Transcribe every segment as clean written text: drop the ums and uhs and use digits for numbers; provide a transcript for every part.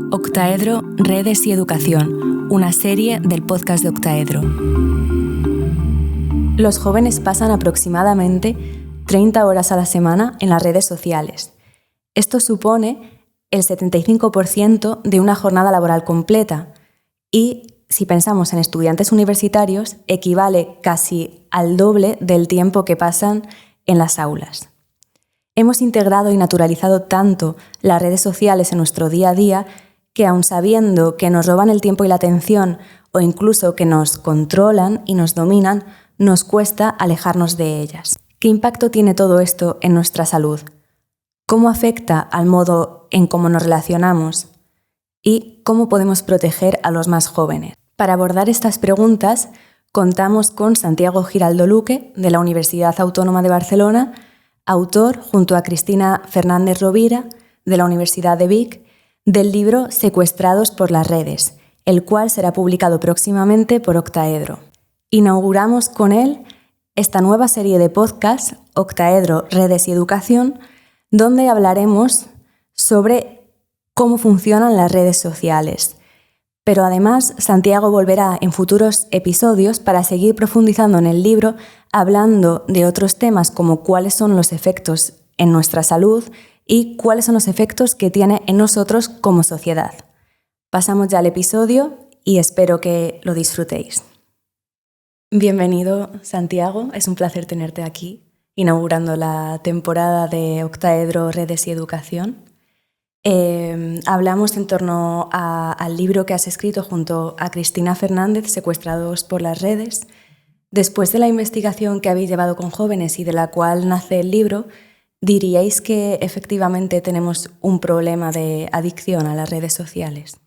Octaedro, Redes y Educación, una serie del podcast de Octaedro. Los jóvenes pasan aproximadamente 30 horas a la semana en las redes sociales. Esto supone el 75% de una jornada laboral completa y, si pensamos en estudiantes universitarios, equivale casi al doble del tiempo que pasan en las aulas. Hemos integrado y naturalizado tanto las redes sociales en nuestro día a día que, aun sabiendo que nos roban el tiempo y la atención o incluso que nos controlan y nos dominan, nos cuesta alejarnos de ellas. ¿Qué impacto tiene todo esto en nuestra salud? ¿Cómo afecta al modo en cómo nos relacionamos? ¿Y cómo podemos proteger a los más jóvenes? Para abordar estas preguntas, contamos con Santiago Giraldo Luque, de la Universidad Autónoma de Barcelona, autor, junto a Cristina Fernández Rovira, de la Universidad de Vic, del libro Secuestrados por las redes, el cual será publicado próximamente por Octaedro. Inauguramos con él esta nueva serie de podcasts, Octaedro, Redes y Educación, donde hablaremos sobre cómo funcionan las redes sociales. Pero además, Santiago volverá en futuros episodios para seguir profundizando en el libro, hablando de otros temas como cuáles son los efectos en nuestra salud y cuáles son los efectos que tiene en nosotros como sociedad. Pasamos ya al episodio y espero que lo disfrutéis. Bienvenido, Santiago. Es un placer tenerte aquí, inaugurando la temporada de Octaedro, Redes y Educación. Hablamos en torno al libro que has escrito junto a Cristina Fernández, Secuestrados por las redes. Después de la investigación que habéis llevado con jóvenes y de la cual nace el libro, ¿diríais que efectivamente tenemos un problema de adicción a las redes sociales?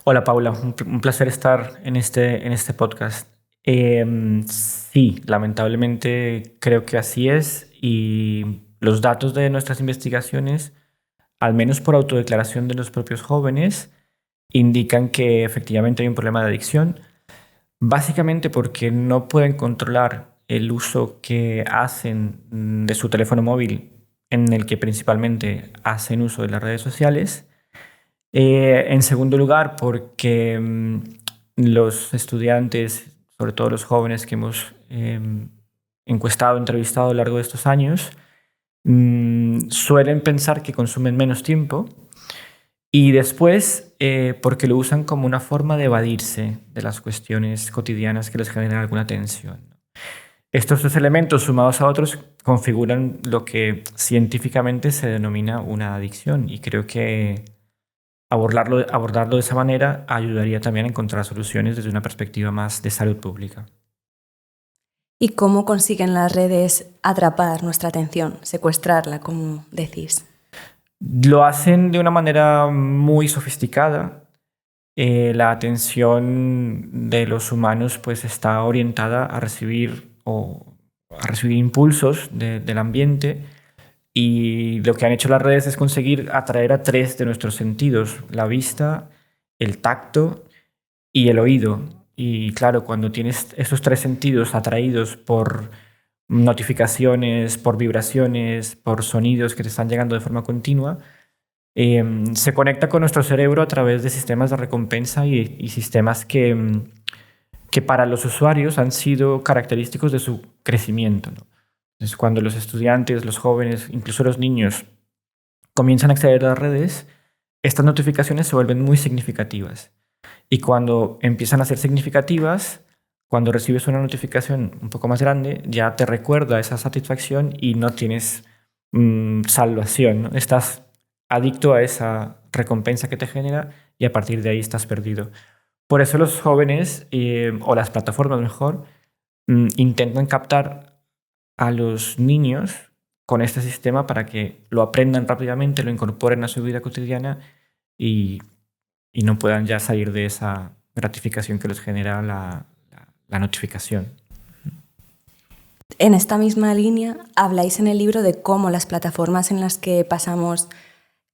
Hola Paula, un placer estar en este podcast. Sí, lamentablemente creo que así es, y los datos de nuestras investigaciones, al menos por autodeclaración de los propios jóvenes, indican que efectivamente hay un problema de adicción, básicamente porque no pueden controlar el uso que hacen de su teléfono móvil, en el que principalmente hacen uso de las redes sociales. En segundo lugar, porque los estudiantes, sobre todo los jóvenes que hemos encuestado, entrevistado a lo largo de estos años, suelen pensar que consumen menos tiempo. Y después, porque lo usan como una forma de evadirse de las cuestiones cotidianas que les generan alguna tensión. Estos dos elementos, sumados a otros, configuran lo que científicamente se denomina una adicción, y creo que abordarlo de esa manera ayudaría también a encontrar soluciones desde una perspectiva más de salud pública. ¿Y cómo consiguen las redes atrapar nuestra atención, secuestrarla, como decís? Lo hacen de una manera muy sofisticada. La atención de los humanos pues está orientada a recibir impulsos del ambiente, y lo que han hecho las redes es conseguir atraer a tres de nuestros sentidos: la vista, el tacto y el oído. Y claro, cuando tienes estos tres sentidos atraídos por notificaciones, por vibraciones, por sonidos que te están llegando de forma continua, se conecta con nuestro cerebro a través de sistemas de recompensa y sistemas que para los usuarios han sido característicos de su crecimiento, ¿no? Entonces, cuando los estudiantes, los jóvenes, incluso los niños, comienzan a acceder a las redes, estas notificaciones se vuelven muy significativas. Y cuando empiezan a ser significativas, cuando recibes una notificación un poco más grande, ya te recuerda esa satisfacción y no tienes salvación, ¿no? Estás adicto a esa recompensa que te genera, y a partir de ahí estás perdido. Por eso los jóvenes, o las plataformas mejor, intentan captar a los niños con este sistema para que lo aprendan rápidamente, lo incorporen a su vida cotidiana y no puedan ya salir de esa gratificación que les genera la notificación. En esta misma línea, habláis en el libro de cómo las plataformas en las que pasamos,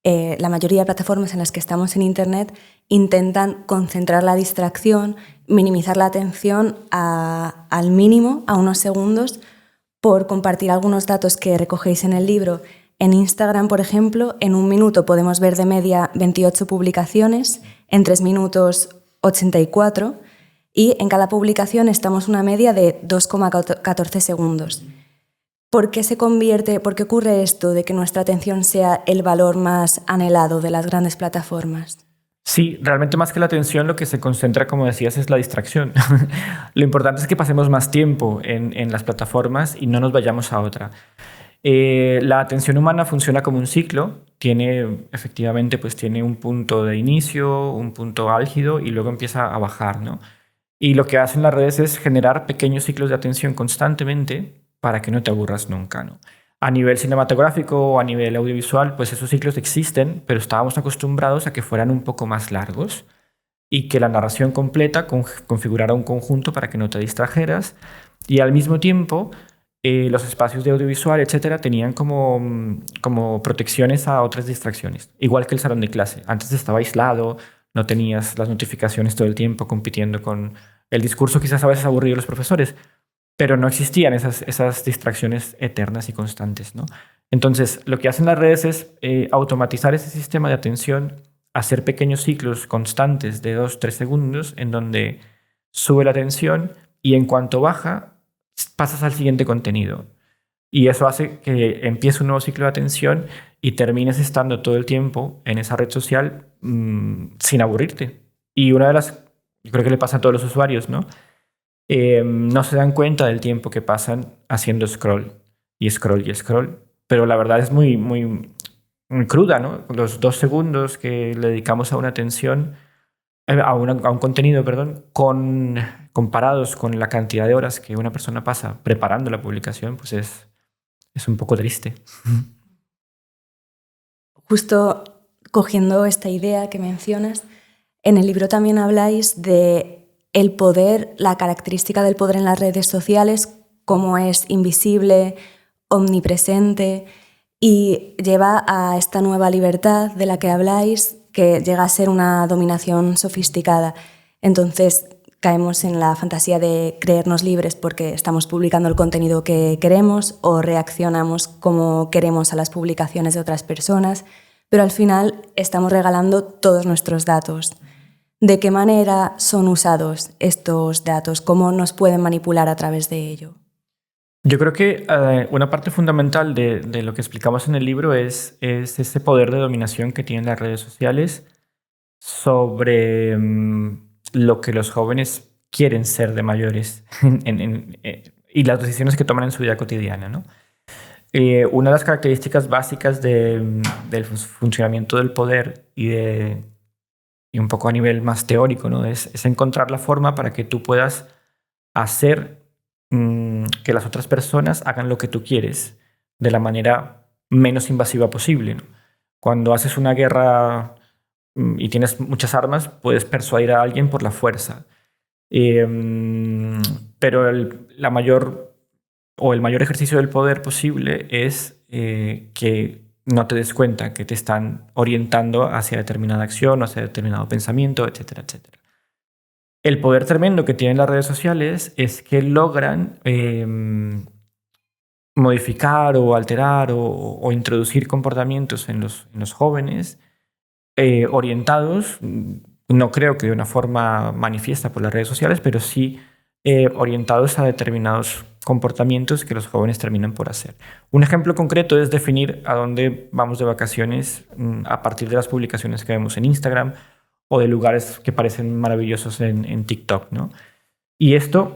la mayoría de plataformas en las que estamos en Internet, intentan concentrar la distracción, minimizar la atención al mínimo, a unos segundos. Por compartir algunos datos que recogéis en el libro, En Instagram, por ejemplo, en un minuto podemos ver de media 28 publicaciones, en 3 minutos 84, y en cada publicación estamos una media de 2,14 segundos. ¿Por qué ocurre esto de que nuestra atención sea el valor más anhelado de las grandes plataformas? Sí, realmente más que la atención lo que se concentra, como decías, es la distracción. Lo importante es que pasemos más tiempo en las plataformas y no nos vayamos a otra. La atención humana funciona como un ciclo. Efectivamente, pues tiene un punto de inicio, un punto álgido y luego empieza a bajar, ¿no? Y lo que hacen las redes es generar pequeños ciclos de atención constantemente para que no te aburras nunca, ¿no? A nivel cinematográfico o a nivel audiovisual, pues esos ciclos existen, pero estábamos acostumbrados a que fueran un poco más largos y que la narración completa configurara un conjunto para que no te distrajeras, y al mismo tiempo los espacios de audiovisual, etcétera, tenían como protecciones a otras distracciones, igual que el salón de clase. Antes estaba aislado, no tenías las notificaciones todo el tiempo compitiendo con el discurso, quizás a veces aburrido de los profesores, pero no existían esas distracciones eternas y constantes, ¿no? Entonces, lo que hacen las redes es automatizar ese sistema de atención, hacer pequeños ciclos constantes de 2-3 segundos en donde sube la atención y en cuanto baja, pasas al siguiente contenido. Y eso hace que empiece un nuevo ciclo de atención y termines estando todo el tiempo en esa red social sin aburrirte. Y una de las, yo creo que le pasa a todos los usuarios, ¿no? No se dan cuenta del tiempo que pasan haciendo scroll y scroll y scroll, pero la verdad es muy, muy, muy cruda, ¿no? Los 2 segundos que le dedicamos a una atención, a un contenido, perdón, comparados con la cantidad de horas que una persona pasa preparando la publicación, pues es un poco triste. Justo cogiendo esta idea que mencionas, en el libro también habláis de el poder, la característica del poder en las redes sociales, cómo es invisible, omnipresente, y lleva a esta nueva libertad de la que habláis, que llega a ser una dominación sofisticada. Entonces caemos en la fantasía de creernos libres porque estamos publicando el contenido que queremos o reaccionamos como queremos a las publicaciones de otras personas, pero al final estamos regalando todos nuestros datos. ¿De qué manera son usados estos datos? ¿Cómo nos pueden manipular a través de ello? Yo creo que una parte fundamental de lo que explicamos en el libro es ese poder de dominación que tienen las redes sociales sobre lo que los jóvenes quieren ser de mayores y las decisiones que toman en su vida cotidiana, ¿no? Una de las características básicas del funcionamiento del poder y un poco a nivel más teórico, ¿no? Es encontrar la forma para que tú puedas hacer que las otras personas hagan lo que tú quieres de la manera menos invasiva posible, ¿no? Cuando haces una guerra y tienes muchas armas, puedes persuadir a alguien por la fuerza. Pero el mayor ejercicio del poder posible es que no te des cuenta que te están orientando hacia determinada acción o hacia determinado pensamiento, etcétera, etcétera. El poder tremendo que tienen las redes sociales es que logran modificar o alterar o introducir comportamientos en los jóvenes orientados, no creo que de una forma manifiesta por las redes sociales, pero sí orientados a determinados comportamientos que los jóvenes terminan por hacer. Un ejemplo concreto es definir a dónde vamos de vacaciones a partir de las publicaciones que vemos en Instagram o de lugares que parecen maravillosos en TikTok, ¿no? Y esto,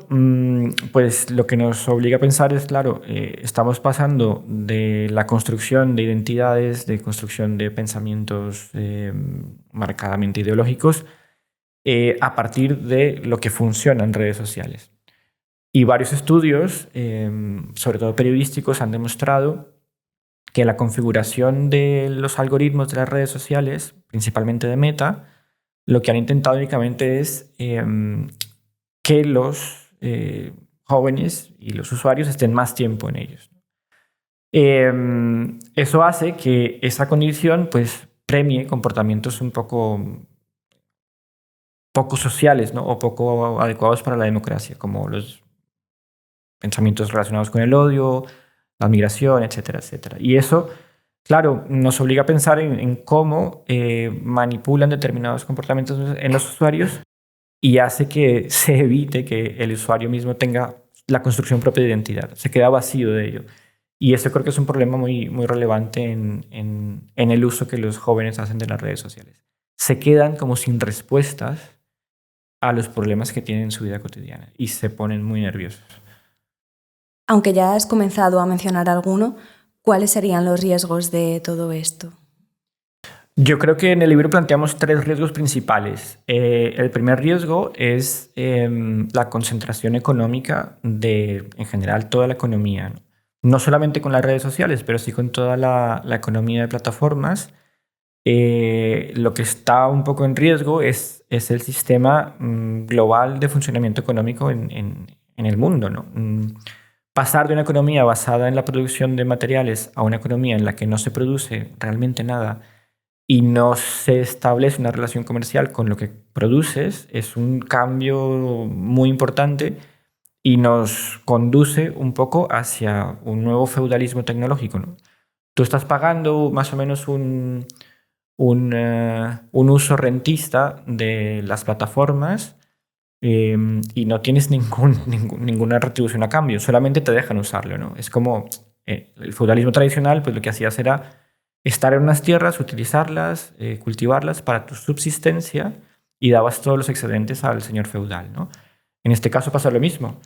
pues lo que nos obliga a pensar es, claro, estamos pasando de la construcción de identidades, de construcción de pensamientos marcadamente ideológicos, a partir de lo que funciona en redes sociales. Y varios estudios, sobre todo periodísticos, han demostrado que la configuración de los algoritmos de las redes sociales, principalmente de Meta, lo que han intentado únicamente es que los jóvenes y los usuarios estén más tiempo en ellos. Eso hace que esa condición pues, premie comportamientos un poco sociales, ¿no? O poco adecuados para la democracia, como los pensamientos relacionados con el odio, la migración, etcétera, etcétera. Y eso claro, nos obliga a pensar en cómo manipulan determinados comportamientos en los usuarios y hace que se evite que el usuario mismo tenga la construcción propia de identidad. Se queda vacío de ello. Y eso creo que es un problema muy, muy relevante en el uso que los jóvenes hacen de las redes sociales. Se quedan como sin respuestas a los problemas que tienen en su vida cotidiana y se ponen muy nerviosos. Aunque ya has comenzado a mencionar alguno, ¿cuáles serían los riesgos de todo esto? Yo creo que en el libro planteamos 3 riesgos principales. El primer riesgo es la concentración económica de, en general, toda la economía. No solamente con las redes sociales, pero sí con toda la economía de plataformas. Lo que está un poco en riesgo es el sistema global de funcionamiento económico en el mundo, ¿no? Pasar de una economía basada en la producción de materiales a una economía en la que no se produce realmente nada y no se establece una relación comercial con lo que produces es un cambio muy importante y nos conduce un poco hacia un nuevo feudalismo tecnológico, ¿no? Tú estás pagando más o menos un uso rentista de las plataformas y no tienes ninguna retribución a cambio, solamente te dejan usarlo, ¿no? Es como el feudalismo tradicional, pues lo que hacías era estar en unas tierras, utilizarlas, cultivarlas para tu subsistencia y dabas todos los excedentes al señor feudal, ¿no? En este caso pasa lo mismo.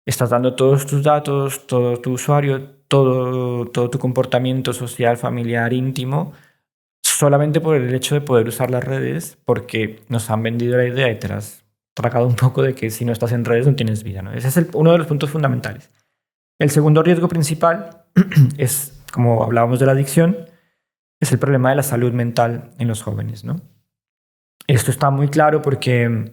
Estás dando todos tus datos, todo tu usuario, todo tu comportamiento social, familiar, íntimo, solamente por el hecho de poder usar las redes, porque nos han vendido la idea y te la has tragado un poco de que si no estás en redes no tienes vida, ¿no? Ese es uno de los puntos fundamentales. El segundo riesgo principal es, como hablábamos de la adicción, es el problema de la salud mental en los jóvenes, ¿no? Esto está muy claro porque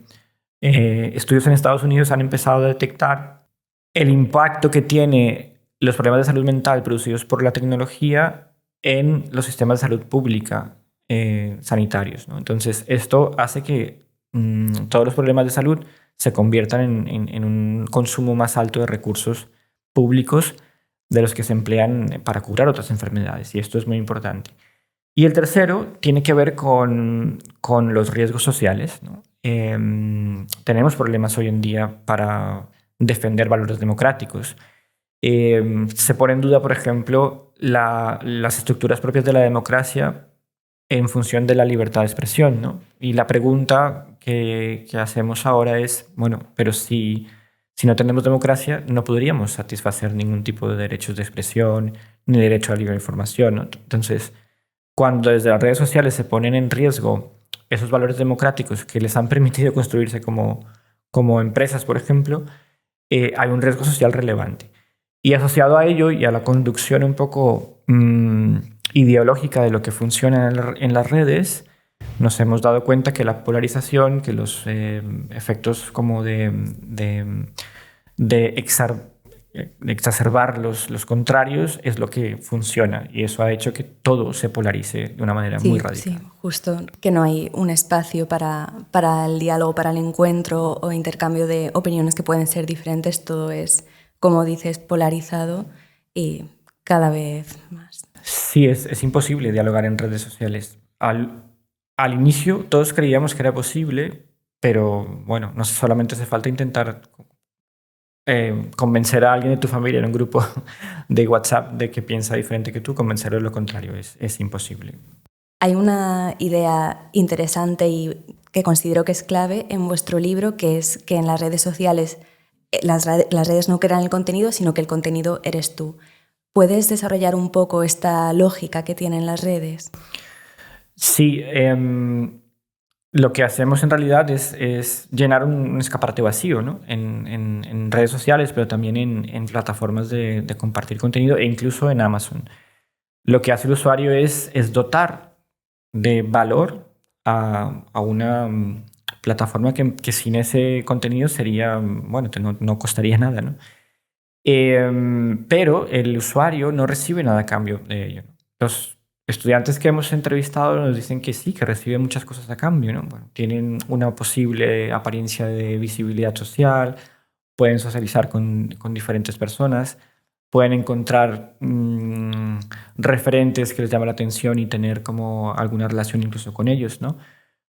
estudios en Estados Unidos han empezado a detectar el impacto que tiene los problemas de salud mental producidos por la tecnología en los sistemas de salud pública sanitarios, ¿no? Entonces, esto hace que todos los problemas de salud se conviertan en un consumo más alto de recursos públicos de los que se emplean para curar otras enfermedades, y esto es muy importante. Y el tercero tiene que ver con los riesgos sociales, ¿no? Tenemos problemas hoy en día para defender valores democráticos. Se pone en duda, por ejemplo, las estructuras propias de la democracia en función de la libertad de expresión, ¿no? Y la pregunta que hacemos ahora es, bueno, pero si no tenemos democracia, no podríamos satisfacer ningún tipo de derechos de expresión ni derecho a libre información, ¿no? Entonces, cuando desde las redes sociales se ponen en riesgo esos valores democráticos que les han permitido construirse como empresas, por ejemplo, hay un riesgo social relevante. Y asociado a ello y a la conducción un poco ideológica de lo que funciona en las redes, nos hemos dado cuenta que la polarización, que los efectos como de exacerbar los contrarios es lo que funciona, y eso ha hecho que todo se polarice de una manera muy radical. Sí, justo, que no hay un espacio para el diálogo, para el encuentro o intercambio de opiniones que pueden ser diferentes. Todo es, como dices, polarizado y cada vez más. Sí, es imposible dialogar en redes sociales. Al inicio todos creíamos que era posible, pero bueno, no solamente hace falta intentar convencer a alguien de tu familia en un grupo de WhatsApp de que piensa diferente que tú, convencerlo de lo contrario, es imposible. Hay una idea interesante y que considero que es clave en vuestro libro, que es que en las redes sociales las redes no crean el contenido, sino que el contenido eres tú. ¿Puedes desarrollar un poco esta lógica que tienen las redes? Sí, lo que hacemos en realidad es llenar un escaparate vacío, ¿no? En redes sociales, pero también en plataformas de compartir contenido e incluso en Amazon. Lo que hace el usuario es dotar de valor a una plataforma que sin ese contenido sería, bueno, no costaría nada, ¿no? Pero el usuario no recibe nada a cambio de ello, ¿no? Los estudiantes que hemos entrevistado nos dicen que sí, que reciben muchas cosas a cambio, ¿no? Bueno, tienen una posible apariencia de visibilidad social, pueden socializar con diferentes personas, pueden encontrar referentes que les llaman la atención y tener como alguna relación incluso con ellos, ¿no?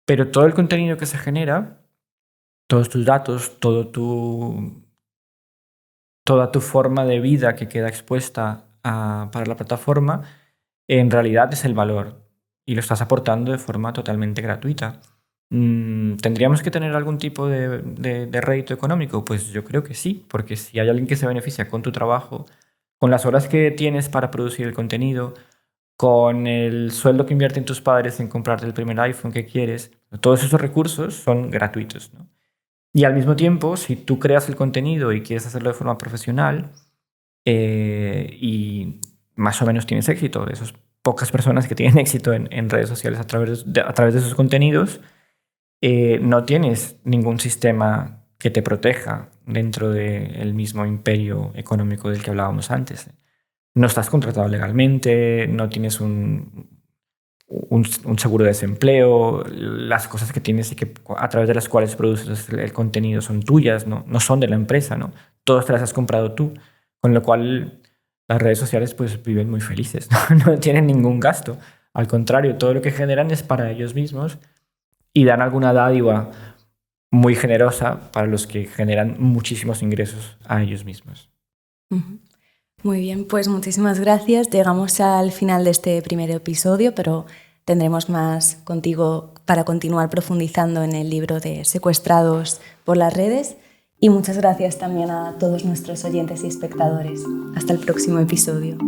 Pero todo el contenido que se genera, todos tus datos, toda tu forma de vida que queda expuesta para la plataforma, en realidad es el valor y lo estás aportando de forma totalmente gratuita. ¿Tendríamos que tener algún tipo de rédito económico? Pues yo creo que sí, porque si hay alguien que se beneficia con tu trabajo, con las horas que tienes para producir el contenido, con el sueldo que invierten tus padres en comprarte el primer iPhone que quieres, todos esos recursos son gratuitos, ¿no? Y al mismo tiempo, si tú creas el contenido y quieres hacerlo de forma profesional y más o menos tienes éxito, de esas pocas personas que tienen éxito en redes sociales a través de esos contenidos, no tienes ningún sistema que te proteja dentro del mismo imperio económico del que hablábamos antes. No estás contratado legalmente, no tienes un seguro de desempleo, las cosas que tienes y que a través de las cuales produces el contenido son tuyas, no son de la empresa, ¿no? Todas te las has comprado tú, con lo cual las redes sociales pues viven muy felices, no tienen ningún gasto. Al contrario, todo lo que generan es para ellos mismos y dan alguna dádiva muy generosa para los que generan muchísimos ingresos a ellos mismos. Muy bien, pues muchísimas gracias. Llegamos al final de este primer episodio, pero tendremos más contigo para continuar profundizando en el libro de Secuestrados por las redes. Y muchas gracias también a todos nuestros oyentes y espectadores. Hasta el próximo episodio.